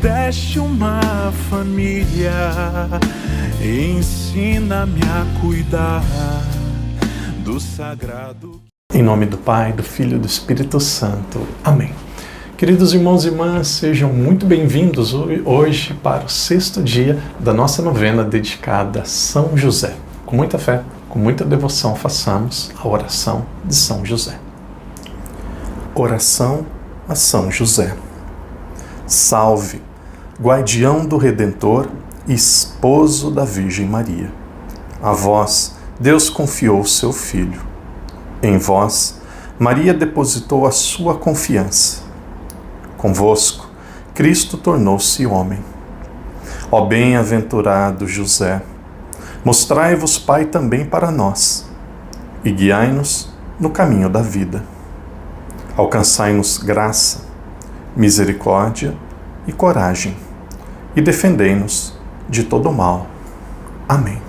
deste uma família, ensina-me a cuidar do sagrado. Em nome do Pai, do Filho e do Espírito Santo. Amém. Queridos irmãos e irmãs, sejam muito bem-vindos hoje para o 6º dia da nossa novena dedicada a São José. Com muita fé, com muita devoção, façamos a oração de São José. Oração a São José. Salve, guardião do Redentor e esposo da Virgem Maria. A vós, Deus confiou o seu Filho. Em vós, Maria depositou a sua confiança. Convosco, Cristo tornou-se homem. Ó bem-aventurado José, mostrai-vos Pai também para nós, e guiai-nos no caminho da vida. Alcançai-nos graça, misericórdia e coragem, e defendei-nos de todo mal. Amém.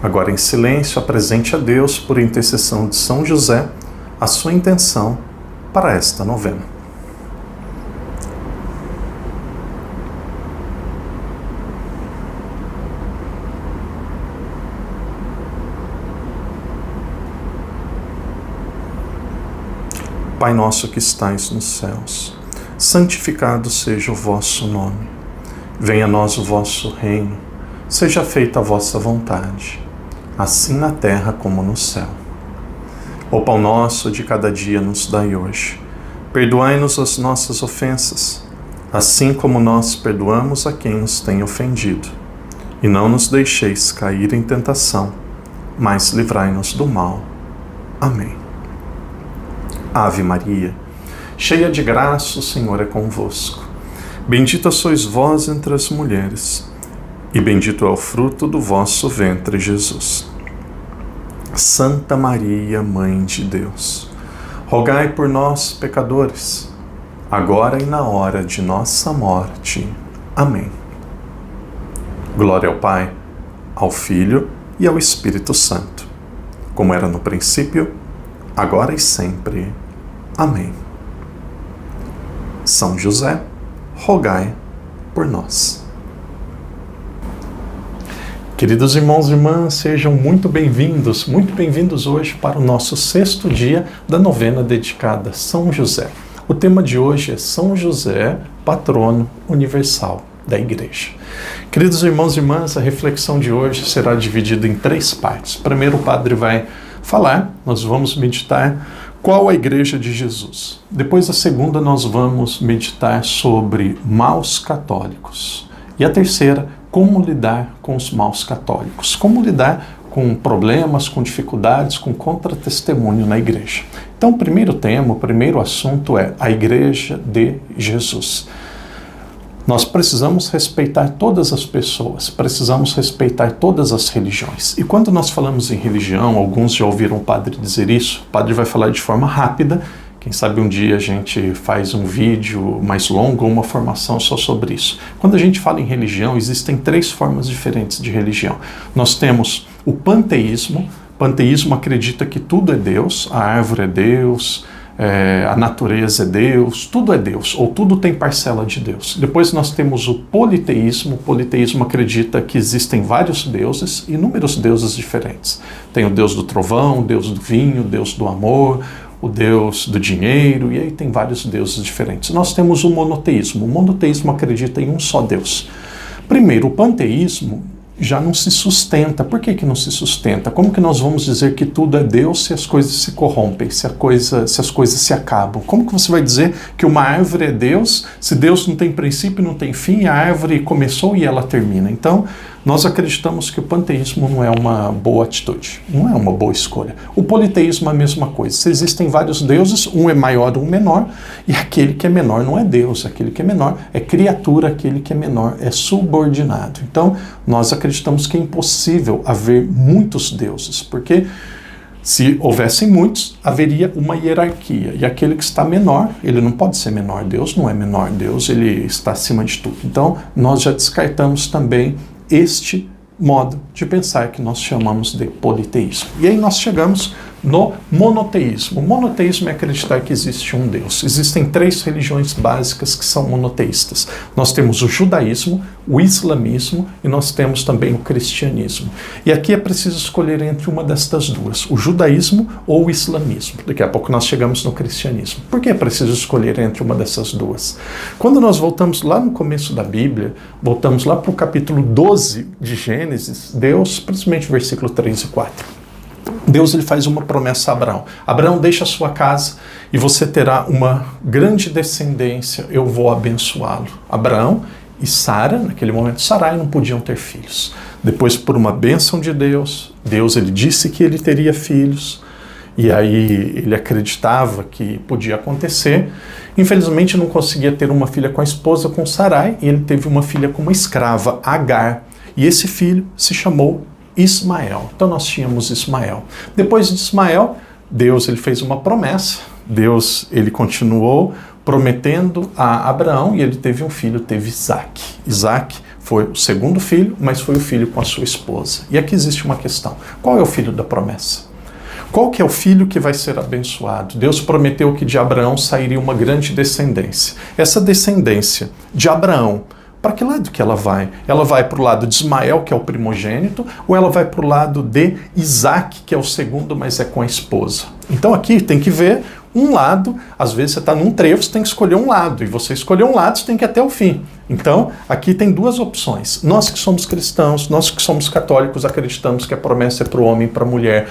Agora em silêncio, apresente a Deus, por intercessão de São José, a sua intenção para esta novena. Pai nosso que estais nos céus, santificado seja o vosso nome. Venha a nós o vosso reino. Seja feita a vossa vontade, assim na terra como no céu. O pão nosso de cada dia nos dai hoje. Perdoai-nos as nossas ofensas, assim como nós perdoamos a quem nos tem ofendido. E não nos deixeis cair em tentação, mas livrai-nos do mal. Amém. Ave Maria, cheia de graça, o Senhor é convosco. Bendita sois vós entre as mulheres, e bendito é o fruto do vosso ventre, Jesus. Santa Maria, Mãe de Deus, rogai por nós, pecadores, agora e na hora de nossa morte. Amém. Glória ao Pai, ao Filho e ao Espírito Santo, como era no princípio, agora e sempre. Amém. São José, rogai por nós. Queridos irmãos e irmãs, sejam muito bem-vindos hoje para o nosso 6º dia da novena dedicada a São José. O tema de hoje é São José, patrono universal da Igreja. Queridos irmãos e irmãs, a reflexão de hoje será dividida em 3 partes. Primeiro o padre vai falar, nós vamos meditar qual a Igreja de Jesus. Depois a segunda nós vamos meditar sobre maus católicos. E a terceira, como lidar com os maus católicos, como lidar com problemas, com dificuldades, com contra-testemunho na Igreja. Então o primeiro tema, o primeiro assunto é a Igreja de Jesus. Nós precisamos respeitar todas as pessoas, precisamos respeitar todas as religiões. E quando nós falamos em religião, alguns já ouviram o padre dizer isso, o padre vai falar de forma rápida, quem sabe um dia a gente faz um vídeo mais longo ou uma formação só sobre isso. Quando a gente fala em religião, existem 3 formas diferentes de religião. Nós temos o panteísmo. Panteísmo acredita que tudo é Deus, a árvore é Deus, a natureza é Deus, tudo é Deus, ou tudo tem parcela de Deus. Depois nós temos o politeísmo. O politeísmo acredita que existem vários deuses, inúmeros deuses diferentes. Tem o Deus do trovão, o Deus do vinho, o Deus do amor, o Deus do dinheiro, e aí tem vários deuses diferentes. Nós temos o monoteísmo. O monoteísmo acredita em um só Deus. Primeiro, o panteísmo já não se sustenta. Por que não se sustenta? Como que nós vamos dizer que tudo é Deus se as coisas se corrompem, se as coisas se acabam? Como que você vai dizer que uma árvore é Deus se Deus não tem princípio, não tem fim, a árvore começou e ela termina? Então, nós acreditamos que o panteísmo não é uma boa atitude, não é uma boa escolha. O politeísmo é a mesma coisa. Se existem vários deuses, um é maior, um menor, e aquele que é menor não é Deus, aquele que é menor é criatura, aquele que é menor é subordinado. Então, nós acreditamos que é impossível haver muitos deuses, porque se houvessem muitos, haveria uma hierarquia, e aquele que está menor, ele não pode ser menor. Deus não é menor, Deus ele está acima de tudo. Então, nós já descartamos também este modo de pensar que nós chamamos de politeísmo. E aí nós chegamos no monoteísmo. O monoteísmo é acreditar que existe um Deus. Existem 3 religiões básicas que são monoteístas. Nós temos o judaísmo, o islamismo e nós temos também o cristianismo. E aqui é preciso escolher entre uma destas duas, o judaísmo ou o islamismo. Daqui a pouco nós chegamos no cristianismo. Por que é preciso escolher entre uma dessas duas? Quando nós voltamos lá no começo da Bíblia, voltamos lá para o capítulo 12 de Gênesis, Deus, principalmente versículo 3 e 4. Deus ele faz uma promessa a Abraão. Abraão, deixa a sua casa e você terá uma grande descendência, eu vou abençoá-lo. Abraão e Sara, naquele momento, Sarai não podiam ter filhos. Depois, por uma bênção de Deus, ele disse que ele teria filhos, e aí ele acreditava que podia acontecer. Infelizmente não conseguia ter uma filha com a esposa, com Sarai, e ele teve uma filha com uma escrava, Agar, e esse filho se chamou Ismael. Então nós tínhamos Ismael. Depois de Ismael, Deus ele fez uma promessa. Deus ele continuou prometendo a Abraão e ele teve um filho, teve Isaac. Isaac foi o segundo filho, mas foi o filho com a sua esposa. E aqui existe uma questão. Qual é o filho da promessa? Qual que é o filho que vai ser abençoado? Deus prometeu que de Abraão sairia uma grande descendência. Essa descendência de Abraão, para que lado que ela vai? Ela vai para o lado de Ismael, que é o primogênito, ou ela vai para o lado de Isaac, que é o segundo, mas é com a esposa? Então aqui tem que ver um lado. Às vezes você está num trevo, você tem que escolher um lado, e você escolher um lado, você tem que ir até o fim. Então, aqui tem 2 opções. Nós que somos cristãos, nós que somos católicos, acreditamos que a promessa é para o homem e para a mulher,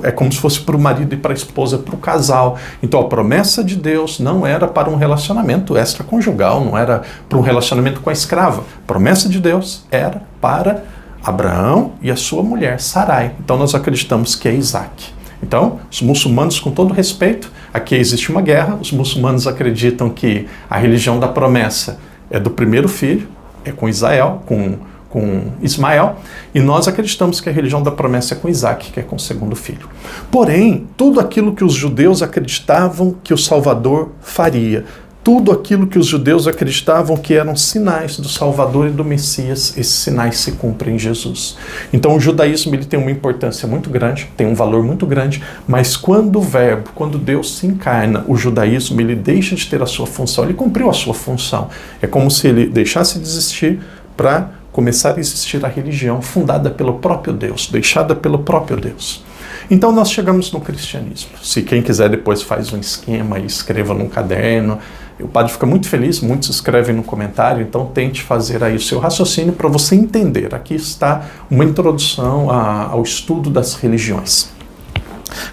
é como se fosse para o marido e para a esposa, para o casal. Então, a promessa de Deus não era para um relacionamento extraconjugal, não era para um relacionamento com a escrava. A promessa de Deus era para Abraão e a sua mulher, Sarai. Então, nós acreditamos que é Isaac. Então, os muçulmanos, com todo respeito, aqui existe uma guerra, os muçulmanos acreditam que a religião da promessa é do primeiro filho, é com Israel, com Ismael, e nós acreditamos que a religião da promessa é com Isaac, que é com o segundo filho. Porém, tudo aquilo que os judeus acreditavam que o Salvador faria, tudo aquilo que os judeus acreditavam que eram sinais do Salvador e do Messias, esses sinais se cumprem em Jesus. Então o judaísmo ele tem uma importância muito grande, tem um valor muito grande, mas quando o verbo, quando Deus se encarna, o judaísmo ele deixa de ter a sua função, ele cumpriu a sua função. É como se ele deixasse de existir para começar a existir a religião fundada pelo próprio Deus, deixada pelo próprio Deus. Então nós chegamos no cristianismo. Se quem quiser depois faz um esquema e escreva num caderno, o padre fica muito feliz, muitos escrevem no comentário, então tente fazer aí o seu raciocínio para você entender. Aqui está uma introdução ao estudo das religiões.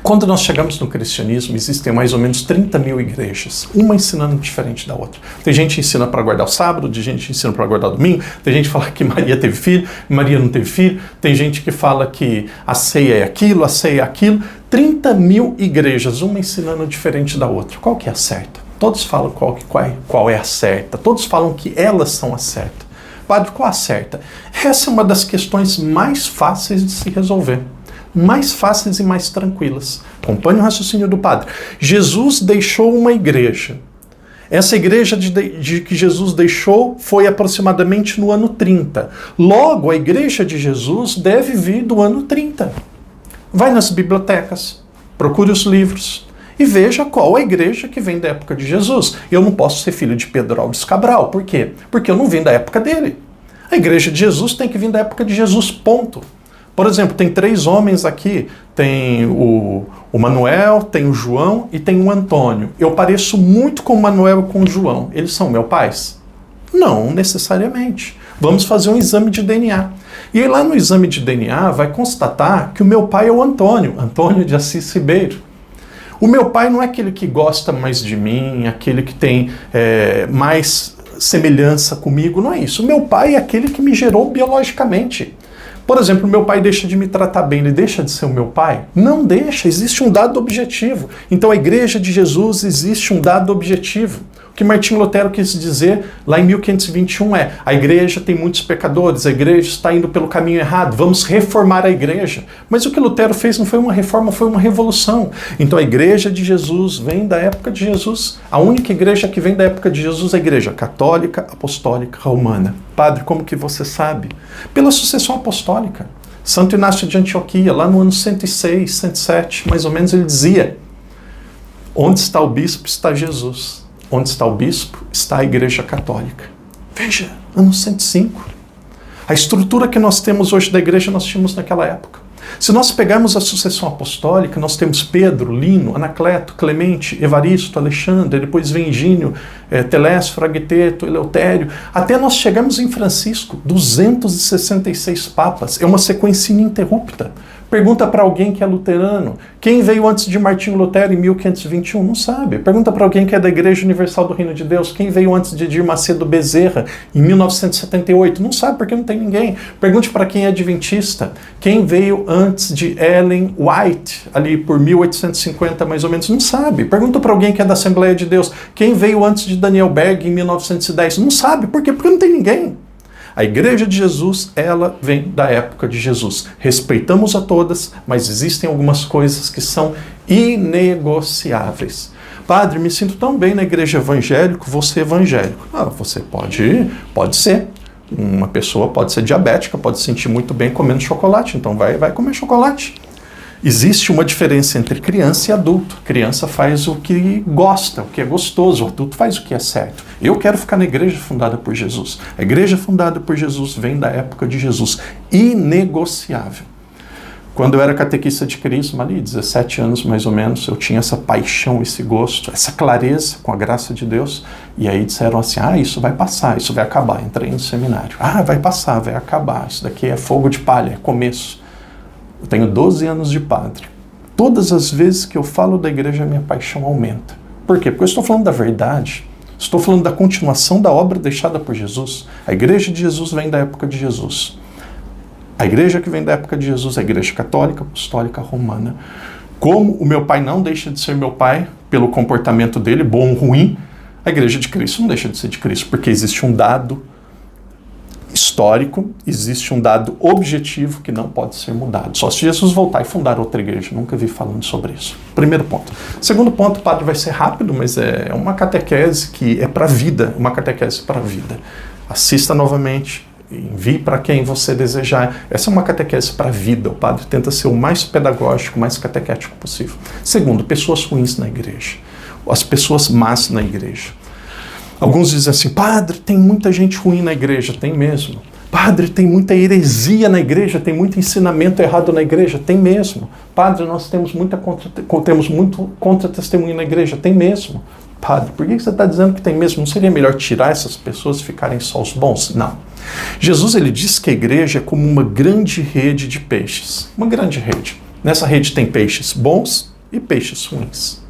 Quando nós chegamos no cristianismo, existem mais ou menos 30 mil igrejas, uma ensinando diferente da outra. Tem gente que ensina para guardar o sábado, tem gente que ensina para guardar o domingo, tem gente que fala que Maria teve filho, Maria não teve filho, tem gente que fala que a ceia é aquilo, a ceia é aquilo. 30 mil igrejas, uma ensinando diferente da outra. Qual que é a certa? Todos falam qual é a certa, todos falam que elas são a certa. Padre, qual a certa? Essa é uma das questões mais fáceis de se resolver. Mais fáceis e mais tranquilas. Acompanhe o raciocínio do padre. Jesus deixou uma igreja. Essa igreja de que Jesus deixou foi aproximadamente no ano 30. Logo, a igreja de Jesus deve vir do ano 30. Vai nas bibliotecas, procure os livros e veja qual a igreja que vem da época de Jesus. Eu não posso ser filho de Pedro Alves Cabral. Por quê? Porque eu não vim da época dele. A igreja de Jesus tem que vir da época de Jesus, ponto. Por exemplo, tem 3 homens aqui, tem o Manuel, tem o João e tem o Antônio. Eu pareço muito com o Manuel e com o João. Eles são meus pais? Não necessariamente. Vamos fazer um exame de DNA. E aí lá no exame de DNA vai constatar que o meu pai é o Antônio de Assis Ribeiro. O meu pai não é aquele que gosta mais de mim, aquele que tem mais semelhança comigo, não é isso. O meu pai é aquele que me gerou biologicamente. Por exemplo, meu pai deixa de me tratar bem, ele deixa de ser o meu pai? Não deixa, existe um dado objetivo. Então a igreja de Jesus existe um dado objetivo. O que Martinho Lutero quis dizer lá em 1521 é: a igreja tem muitos pecadores, a igreja está indo pelo caminho errado, vamos reformar a igreja. Mas o que Lutero fez não foi uma reforma, foi uma revolução. Então a igreja de Jesus vem da época de Jesus. A única igreja que vem da época de Jesus é a igreja católica, apostólica, romana. Padre, como que você sabe? Pela sucessão apostólica. Santo Inácio de Antioquia, lá no ano 106, 107, mais ou menos, ele dizia: onde está o bispo, está Jesus. Onde está o bispo, está a Igreja Católica. Veja, ano 105. A estrutura que nós temos hoje da igreja, nós tínhamos naquela época. Se nós pegarmos a sucessão apostólica, nós temos Pedro, Lino, Anacleto, Clemente, Evaristo, Alexandre, depois vem Higínio, Telésforo, Agteto, Eleutério, até nós chegamos em Francisco, 266 papas. É uma sequência ininterrupta. Pergunta para alguém que é luterano, quem veio antes de Martinho Lutero em 1521? Não sabe. Pergunta para alguém que é da Igreja Universal do Reino de Deus, quem veio antes de Edir Macedo Bezerra em 1978? Não sabe, porque não tem ninguém. Pergunte para quem é adventista, quem veio antes de Ellen White, ali por 1850 mais ou menos? Não sabe. Pergunta para alguém que é da Assembleia de Deus, quem veio antes de Daniel Berg em 1910? Não sabe. Por quê? Porque não tem ninguém. A Igreja de Jesus, ela vem da época de Jesus. Respeitamos a todas, mas existem algumas coisas que são inegociáveis. Padre, me sinto tão bem na igreja evangélica, vou ser evangélico. Você pode ser. Uma pessoa pode ser diabética, pode se sentir muito bem comendo chocolate, então vai comer chocolate. Existe uma diferença entre criança e adulto. Criança faz o que gosta, o que é gostoso. O adulto faz o que é certo. Eu quero ficar na igreja fundada por Jesus. A igreja fundada por Jesus vem da época de Jesus. Inegociável. Quando eu era catequista de Crisma, ali, 17 anos mais ou menos, eu tinha essa paixão, esse gosto, essa clareza com a graça de Deus. E aí disseram assim, isso vai passar, isso vai acabar. Entrei no seminário. Vai passar, vai acabar. Isso daqui é fogo de palha, é começo. Eu tenho 12 anos de padre. Todas as vezes que eu falo da igreja, minha paixão aumenta. Por quê? Porque eu estou falando da verdade. Estou falando da continuação da obra deixada por Jesus. A igreja de Jesus vem da época de Jesus. A igreja que vem da época de Jesus é a igreja católica, apostólica, romana. Como o meu pai não deixa de ser meu pai, pelo comportamento dele, bom ou ruim, a igreja de Cristo não deixa de ser de Cristo, porque existe um dado histórico, existe um dado objetivo que não pode ser mudado. Só se Jesus voltar e fundar outra igreja. Nunca vi falando sobre isso. Primeiro ponto. Segundo ponto, padre, vai ser rápido, mas é uma catequese que é para a vida. Uma catequese para a vida. Assista novamente. Envie para quem você desejar. Essa é uma catequese para a vida. O padre tenta ser o mais pedagógico, mais catequético possível. Segundo, pessoas ruins na igreja. As pessoas más na igreja. Alguns dizem assim, padre, tem muita gente ruim na igreja. Tem mesmo. Padre, tem muita heresia na igreja, tem muito ensinamento errado na igreja. Tem mesmo. Padre, nós temos muito contra-testemunho na igreja. Tem mesmo. Padre, por que você está dizendo que tem mesmo? Não seria melhor tirar essas pessoas e ficarem só os bons? Não. Jesus, ele diz que a igreja é como uma grande rede de peixes. Uma grande rede. Nessa rede tem peixes bons e peixes ruins.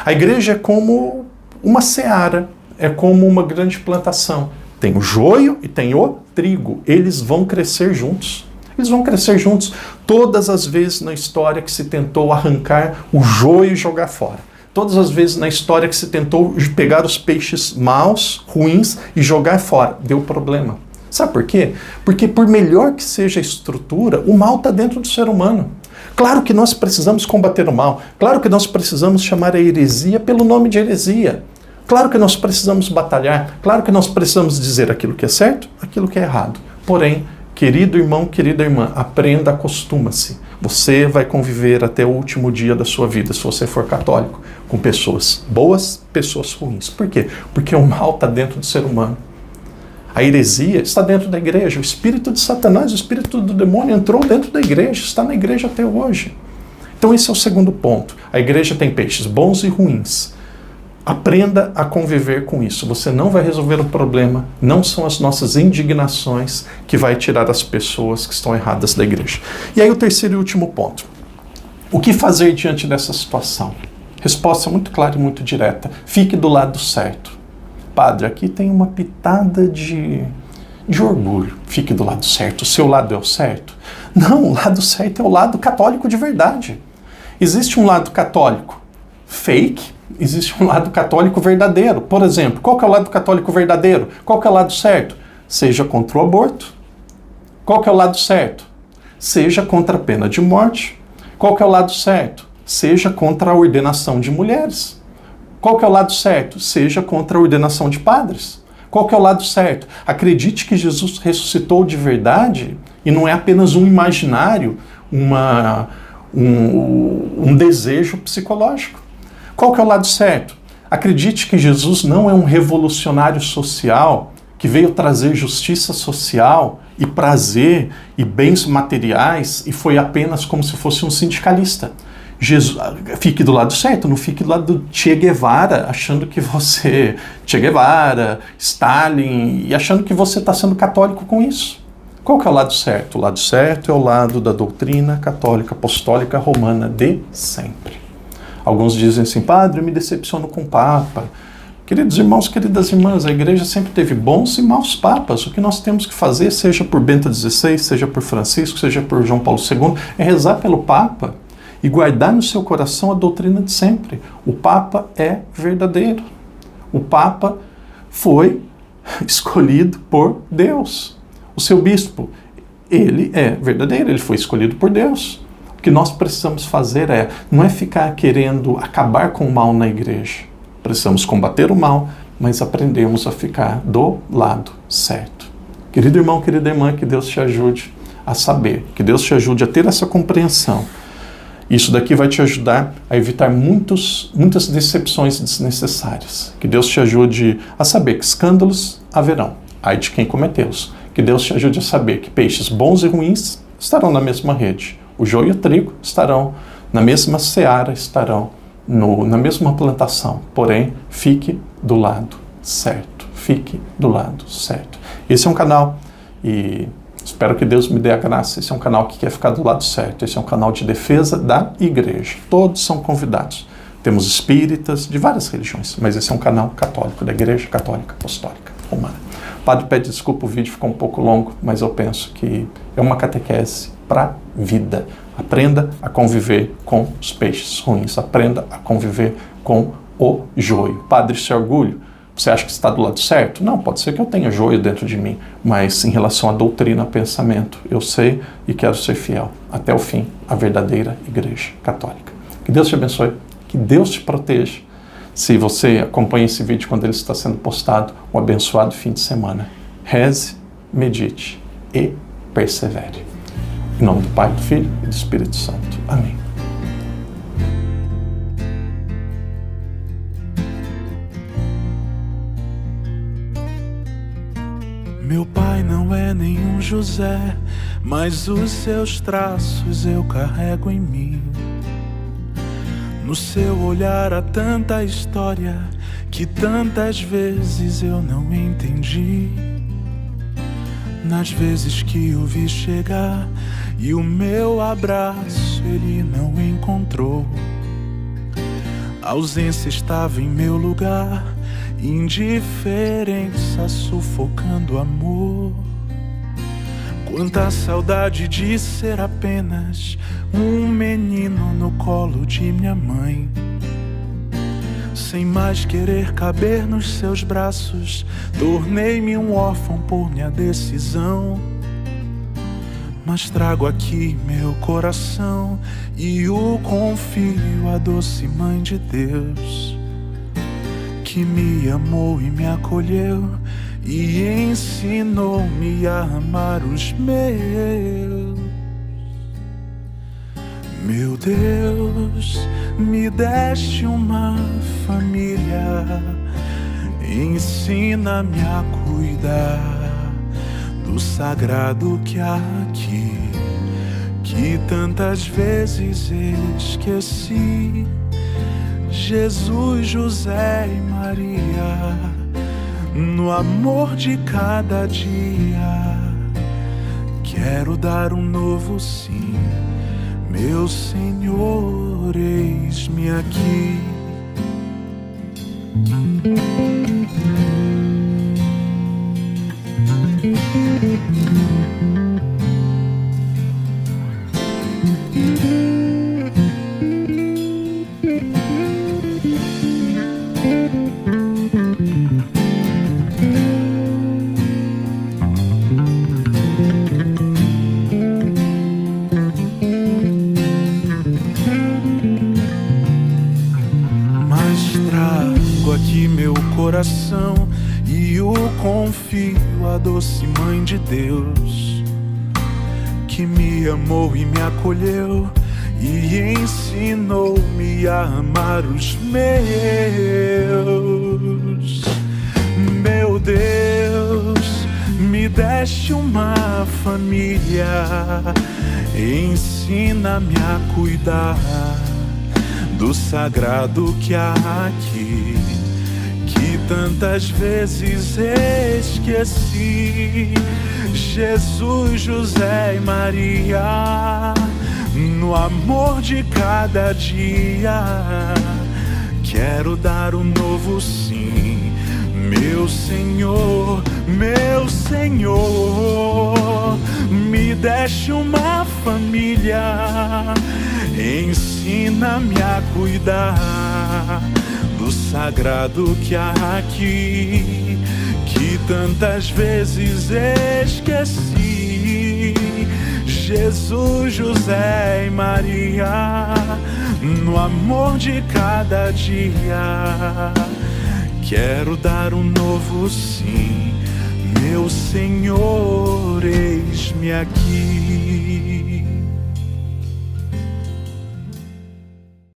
A igreja é como uma seara. É como uma grande plantação. Tem o joio e tem o trigo. Eles vão crescer juntos. Eles vão crescer juntos. Todas as vezes na história que se tentou arrancar o joio e jogar fora. Todas as vezes na história que se tentou pegar os peixes maus, ruins e jogar fora. Deu problema. Sabe por quê? Porque por melhor que seja a estrutura, o mal está dentro do ser humano. Claro que nós precisamos combater o mal. Claro que nós precisamos chamar a heresia pelo nome de heresia. Claro que nós precisamos batalhar, claro que nós precisamos dizer aquilo que é certo, aquilo que é errado. Porém, querido irmão, querida irmã, aprenda, acostuma-se. Você vai conviver até o último dia da sua vida, se você for católico, com pessoas boas, pessoas ruins. Por quê? Porque o mal está dentro do ser humano. A heresia está dentro da igreja. O espírito de Satanás, o espírito do demônio entrou dentro da igreja, está na igreja até hoje. Então esse é o segundo ponto. A igreja tem peixes bons e ruins. Aprenda a conviver com isso. Você não vai resolver o problema. Não são as nossas indignações que vai tirar as pessoas que estão erradas da igreja. E aí o terceiro e último ponto. O que fazer diante dessa situação? Resposta muito clara e muito direta. Fique do lado certo. Padre, aqui tem uma pitada de orgulho. Fique do lado certo. O seu lado é o certo? Não, o lado certo é o lado católico de verdade. Existe um lado católico fake, existe um lado católico verdadeiro. Por exemplo, qual que é o lado católico verdadeiro? Qual que é o lado certo? Seja contra o aborto. Qual que é o lado certo? Seja contra a pena de morte. Qual que é o lado certo? Seja contra a ordenação de mulheres. Qual que é o lado certo? Seja contra a ordenação de padres. Qual que é o lado certo? Acredite que Jesus ressuscitou de verdade E não é apenas um imaginário, um desejo psicológico. Qual que é o lado certo? Acredite que Jesus não é um revolucionário social que veio trazer justiça social e prazer e bens materiais e foi apenas como se fosse um sindicalista. Jesus, fique do lado certo, não fique do lado do Che Guevara, achando que você... Che Guevara, Stalin, e achando que você está sendo católico com isso. Qual que é o lado certo? O lado certo é o lado da doutrina católica, apostólica, romana de sempre. Alguns dizem assim, padre, eu me decepciono com o Papa. Queridos irmãos, queridas irmãs, a igreja sempre teve bons e maus papas. O que nós temos que fazer, seja por Bento XVI, seja por Francisco, seja por João Paulo II, é rezar pelo Papa e guardar no seu coração a doutrina de sempre. O Papa é verdadeiro. O Papa foi escolhido por Deus. O seu bispo, ele é verdadeiro, ele foi escolhido por Deus. O que nós precisamos fazer não é ficar querendo acabar com o mal na igreja. Precisamos combater o mal, mas aprendemos a ficar do lado certo. Querido irmão, querida irmã, que Deus te ajude a saber, que Deus te ajude a ter essa compreensão. Isso daqui vai te ajudar a evitar muitas decepções desnecessárias. Que Deus te ajude a saber que escândalos haverão, ai de quem cometê-los. Que Deus te ajude a saber que peixes bons e ruins estarão na mesma rede. O joio e o trigo estarão na mesma seara, estarão na mesma plantação. Porém, fique do lado certo. Fique do lado certo. Esse é um canal e espero que Deus me dê a graça. Esse é um canal que quer ficar do lado certo. Esse é um canal de defesa da igreja. Todos são convidados. Temos espíritas de várias religiões, mas esse é um canal católico, da Igreja Católica Apostólica Romana. O padre pede desculpa, o vídeo ficou um pouco longo, mas eu penso que é uma catequese para a vida. Aprenda a conviver com os peixes ruins. Aprenda a conviver com o joio. Padre, esse orgulho, você acha que está do lado certo? Não, pode ser que eu tenha joio dentro de mim, mas em relação à doutrina, pensamento, eu sei e quero ser fiel até o fim à verdadeira Igreja Católica. Que Deus te abençoe, que Deus te proteja. Se você acompanha esse vídeo quando ele está sendo postado, um abençoado fim de semana. Reze, medite e persevere. Em nome do Pai, do Filho e do Espírito Santo. Amém. Meu pai não é nenhum José, mas os seus traços eu carrego em mim. No seu olhar há tanta história que tantas vezes eu não entendi. Nas vezes que o vi chegar e o meu abraço ele não encontrou. A ausência estava em meu lugar, indiferença sufocando amor. Quanta saudade de ser apenas um menino no colo de minha mãe. Sem mais querer caber nos seus braços, tornei-me um órfão por minha decisão. Mas trago aqui meu coração e o confio à doce Mãe de Deus, que me amou e me acolheu e ensinou-me a amar os meus. Meu Deus, me deste uma família, ensina-me a cuidar do sagrado que há aqui, que tantas vezes esqueci. Jesus, José e Maria, no amor de cada dia, quero dar um novo sim. Meu Senhor, eis-me aqui. Coração e o confio à doce Mãe de Deus, que me amou e me acolheu e ensinou-me a amar os meus. Meu Deus, me deste uma família, ensina-me a cuidar do sagrado que há aqui, que tantas vezes esqueci. Jesus, José e Maria, no amor de cada dia, quero dar um novo sim. Meu Senhor, me deste uma família, ensina-me a cuidar do sagrado que há aqui, que tantas vezes esqueci. Jesus, José e Maria, no amor de cada dia, quero dar um novo sim. Meu Senhor, eis-me aqui.